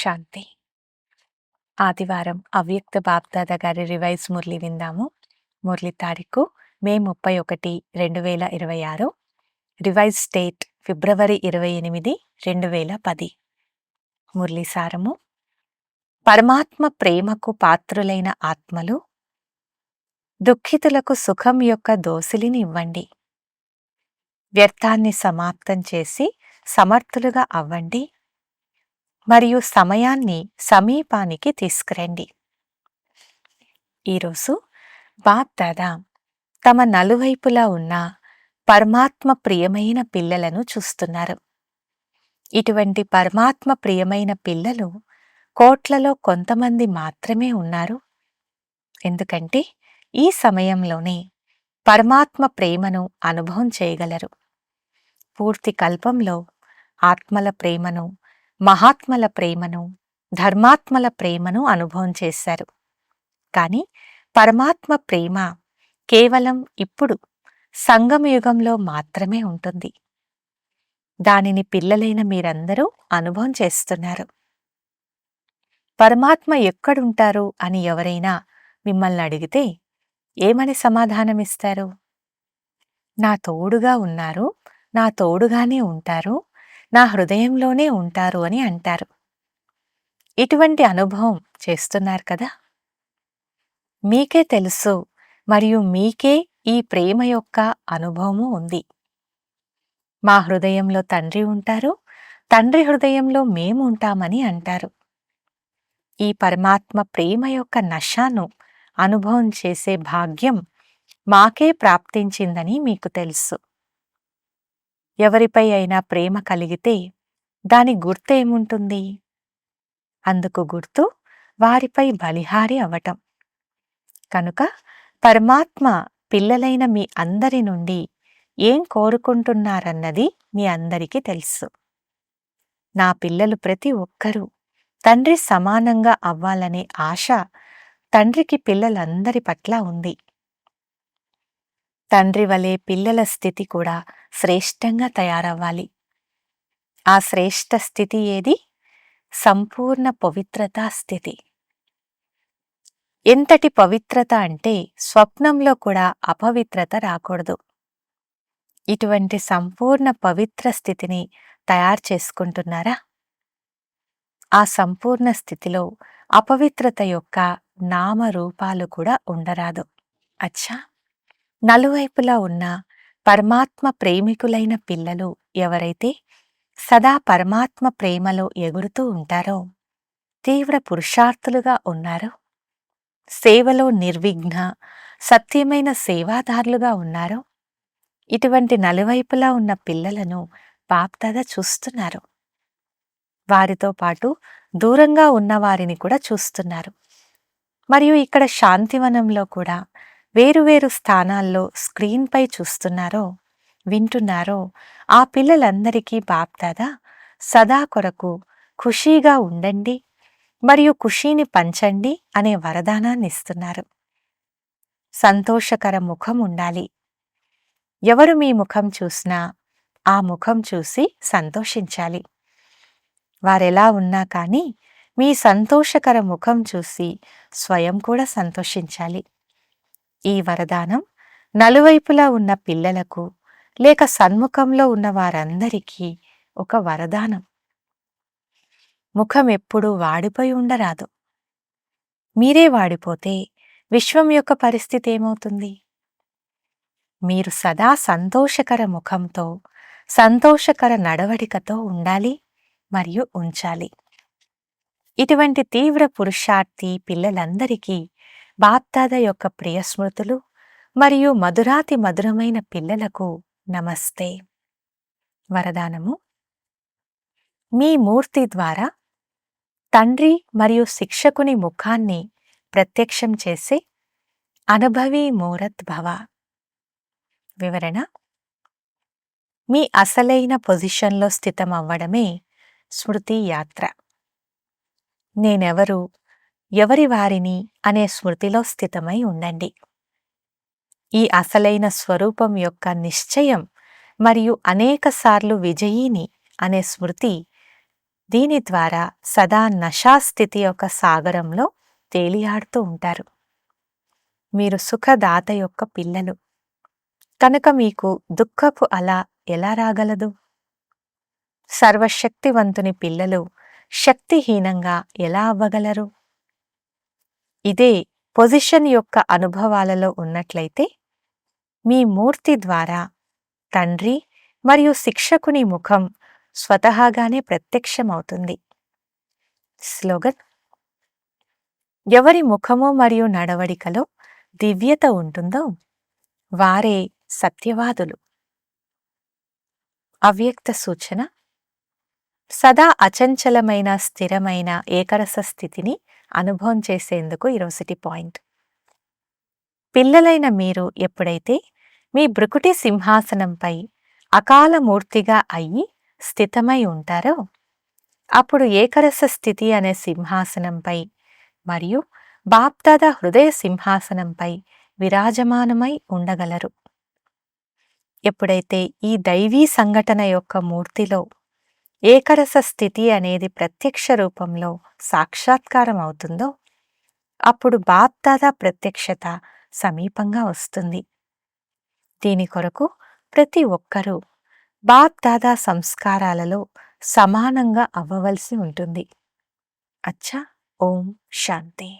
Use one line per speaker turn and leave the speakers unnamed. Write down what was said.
శాంతి. ఆదివారం అవ్యక్త బాప్దాదా గారి రివైజ్ మురళి విందాము. మురళి తారీఖు మే 31, 2026. రివైజ్ డేట్ ఫిబ్రవరి 28, 2010. మురళి సారము: పరమాత్మ ప్రేమకు పాత్రులైన ఆత్మలు, దుఃఖితులకు సుఖం యొక్క దోసిలిని ఇవ్వండి. వ్యర్థాన్ని సమాప్తం చేసి సమర్థులుగా అవ్వండి మరియు సమయాన్ని సమీపానికి తీసుకురండి. ఈరోజు బాప్ దాదా తమ నలువైపులా ఉన్న పరమాత్మ ప్రియమైన పిల్లలను చూస్తున్నారు. ఇటువంటి పరమాత్మ ప్రియమైన పిల్లలు కోట్లలో కొంతమంది మాత్రమే ఉన్నారు. ఎందుకంటే ఈ సమయంలోనే పరమాత్మ ప్రేమను అనుభవం చేయగలరు. పూర్తి కల్పంలో ఆత్మల ప్రేమను, మహాత్మల ప్రేమను, ధర్మాత్మల ప్రేమను అనుభవం చేశారు. కానీ పరమాత్మ ప్రేమ కేవలం ఇప్పుడు సంగమయుగంలో మాత్రమే ఉంటుంది. దానిని పిల్లలైన మీరందరూ అనుభవం చేస్తున్నారు. పరమాత్మ ఎక్కడుంటారు అని ఎవరైనా మిమ్మల్ని అడిగితే ఏమని సమాధానమిస్తారు? నా తోడుగా ఉన్నారు, నా తోడుగానే ఉంటారు, నా హృదయంలోనే ఉంటారు అని అంటారు. ఇటువంటి అనుభవం చేస్తున్నారు కదా. మీకే తెలుసు మరియు మీకే ఈ ప్రేమ యొక్క అనుభవము ఉంది. మా హృదయంలో తండ్రి ఉంటారు, తండ్రి హృదయంలో మేము ఉంటామని అంటారు. ఈ పరమాత్మ ప్రేమ యొక్క నశాను అనుభవం చేసే భాగ్యం మాకే ప్రాప్తించిందని మీకు తెలుసు. ఎవరిపై అయినా ప్రేమ కలిగితే దాని గుర్తు ఏముంటుంది? అందుకు గుర్తు వారిపై బలిహారి అవటం. కనుక పరమాత్మ పిల్లలైన మీ అందరి నుండి ఏం కోరుకుంటున్నారన్నది మీ అందరికీ తెలుసు. నా పిల్లలు ప్రతి ఒక్కరూ తండ్రి సమానంగా అవ్వాలనే ఆశ తండ్రికి పిల్లలందరి పట్ల ఉంది. తండ్రి వలె పిల్లల స్థితి కూడా శ్రేష్టంగా తయారవ్వాలి. ఆ శ్రేష్ఠ స్థితి ఏది? సంపూర్ణ పవిత్రతా స్థితి. ఎంతటి పవిత్రత అంటే స్వప్నంలో కూడా అపవిత్రత రాకూడదు. ఇటువంటి సంపూర్ణ పవిత్ర స్థితిని తయారు చేసుకుంటున్నారా? ఆ సంపూర్ణ స్థితిలో అపవిత్రత యొక్క నామరూపాలు కూడా ఉండరాదు. అచ్చా, నలువైపులా ఉన్న పరమాత్మ ప్రేమికులైన పిల్లలు ఎవరైతే సదా పరమాత్మ ప్రేమలో ఎగురుతూ ఉంటారో, తీవ్ర పురుషార్థులుగా ఉన్నారో, సేవలో నిర్విఘ్న సత్యమైన సేవాదారులుగా ఉన్నారో, ఇటువంటి నలువైపులా ఉన్న పిల్లలను బాప్దాదా చూస్తున్నారు. వారితో పాటు దూరంగా ఉన్నవారిని కూడా చూస్తున్నారు. మరియు ఇక్కడ శాంతివనంలో కూడా వేరువేరు స్థానాల్లో స్క్రీన్పై చూస్తున్నారో, వింటున్నారో ఆ పిల్లలందరికీ బాప్దాదా సదా కొరకు ఖుషీగా ఉండండి మరియు ఖుషీని పంచండి అనే వరదానాన్ని ఇస్తున్నారు. సంతోషకర ముఖం ఉండాలి. ఎవరు మీ ముఖం చూసినా ఆ ముఖం చూసి సంతోషించాలి. వారెలా ఉన్నా కానీ మీ సంతోషకర ముఖం చూసి స్వయం కూడా సంతోషించాలి. ఈ వరదానం నలువైపులా ఉన్న పిల్లలకు లేక సన్ముఖంలో ఉన్న వారందరికీ ఒక వరదానం. ముఖం ఎప్పుడూ వాడిపోయి ఉండరాదు. మీరే వాడిపోతే విశ్వం యొక్క పరిస్థితి ఏమవుతుంది? మీరు సదా సంతోషకర ముఖంతో, సంతోషకర నడవడికతో ఉండాలి మరియు ఉంచాలి. ఇటువంటి తీవ్ర పురుషార్థి పిల్లలందరికీ బాప్దాదా యొక్క ప్రియ స్మృతులు మరియు మధురాతి మధురమైన పిల్లలకు నమస్తే. వరదానము: మీ మూర్తి ద్వారా తండ్రి మరియు శిక్షకుని ముఖాన్ని ప్రత్యక్షం చేసే అనుభవీ మూరత్ భవ. వివరణ: మీ అసలైన పొజిషన్లో స్థితమవ్వడమే స్మృతి యాత్ర. నేనెవరు, ఎవరి వారిని అనే స్మృతిలో స్థితమై ఉండండి. ఈ అసలైన స్వరూపం యొక్క నిశ్చయం మరియు అనేకసార్లు విజయీని అనే స్మృతి దీని ద్వారా సదా నశాస్థితి యొక్క సాగరంలో తేలియాడుతూ ఉంటారు. మీరు సుఖదాత యొక్క పిల్లలు కనుక మీకు దుఃఖపు అల ఎలా రాగలదు? సర్వశక్తివంతుని పిల్లలు శక్తిహీనంగా ఎలా అవ్వగలరు? ఇదే పొజిషన్ యొక్క అనుభవాలలో ఉన్నట్లయితే మీ మూర్తి ద్వారా తండ్రి మరియు శిక్షకుని ముఖం స్వతహాగానే ప్రత్యక్షమవుతుంది. స్లోగన్: ఎవరి ముఖము మరియు నడవడికలో దివ్యత ఉంటుందో వారే సత్యవాదులు. అవ్యక్త సూచన: సదా అచంచలమైన స్థిరమైన ఏకరస స్థితిని అనుభవం చేసేందుకు ఈరోజుటి పాయింట్. పిల్లలైన మీరు ఎప్పుడైతే మీ భృకుటి సింహాసనంపై అకాలమూర్తిగా అయ్యి స్థితమై ఉంటారో అప్పుడు ఏకరస స్థితి అనే సింహాసనంపై మరియు బాప్దాదా హృదయ సింహాసనంపై విరాజమానమై ఉండగలరు. ఎప్పుడైతే ఈ దైవీ సంఘటన యొక్క మూర్తిలో ఏకరస స్థితి అనేది ప్రత్యక్ష రూపంలో సాక్షాత్కారం అవుతుందో అప్పుడు బాప్దాదా ప్రత్యక్షత సమీపంగా వస్తుంది. దీని కొరకు ప్రతి ఒక్కరూ బాప్దాదా సంస్కారాలలో సమానంగా అవ్వవలసి ఉంటుంది. అచ్చా. ఓం శాంతి.